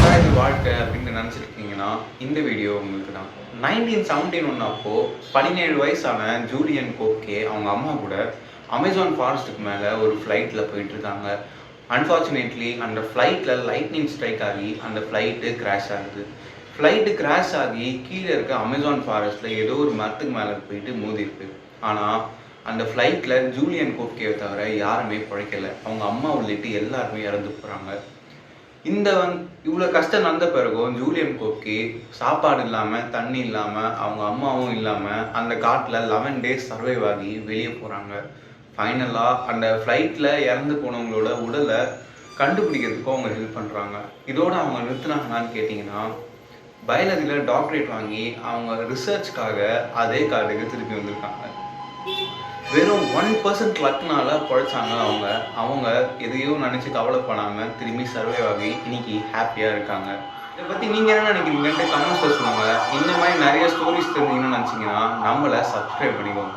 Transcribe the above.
என்னடா இது வாழ்க்கை அப்படின்னு நினச்சிருக்கீங்கன்னா இந்த வீடியோ உங்களுக்கு தான். 1971 அப்போ 17 வயசான ஜூலியன் கோப்கே அவங்க அம்மா கூட அமேசான் ஃபாரஸ்ட்டுக்கு மேலே ஒரு ஃப்ளைட்டில் போயிட்டுருக்காங்க. அன்ஃபார்ச்சுனேட்லி அந்த ஃப்ளைட்டில் லைட்னிங் ஸ்ட்ரைக் ஆகி அந்த ஃப்ளைட்டு கிராஷ் ஆகுது. ஃப்ளைட்டு கிராஷ் ஆகி கீழே இருக்க அமேசான் ஃபாரஸ்ட்டில் ஏதோ ஒரு மரத்துக்கு மேலே போயிட்டு மோதிருக்கு. ஆனால் அந்த ஃப்ளைட்டில் ஜூலியன் கோப்கேவை தவிர யாருமே பிழைக்கலை. அவங்க அம்மா உள்ளிட்டு எல்லாருமே இறந்து போகிறாங்க. இவ்வளோ கஷ்டம் நடந்த பிறகும் ஜூலியன் கோப்கே சாப்பாடு இல்லாமல், தண்ணி இல்லாமல், அவங்க அம்மாவும் இல்லாமல் அந்த காட்டில் 11 டேஸ் சர்வைவ் ஆகி வெளியே போகிறாங்க. ஃபைனலாக அந்த ஃப்ளைட்டில் இறந்து போனவங்களோட உடலை கண்டுபிடிக்கிறதுக்கும் அவங்க ஹெல்ப் பண்ணுறாங்க. இதோடு அவங்க நிறுத்தினாங்கன்னு கேட்டிங்கன்னா, பயாலஜியில் டாக்டரேட் வாங்கி அவங்க ரிசர்ச்காக அதே காட்டுக்கு திருப்பி வந்திருக்காங்க. வெறும் 1% லக்னால பொழைச்சாங்க அவங்க எதையும் நினச்சி கவலைப்படாமல் திரும்பி சர்வே ஆகி இன்னைக்கு ஹாப்பியாக இருக்காங்க. இதை பற்றி நீங்கள் என்ன நினைக்கிறீங்கன்ட்டு கமெண்ட்ஸில் சொல்லுங்கள். இந்த மாதிரி நிறைய ஸ்டோரிஸ் தெரிஞ்சிங்கன்னு நினச்சிங்கன்னா நம்மளை சப்ஸ்கிரைப் பண்ணிக்கோங்க.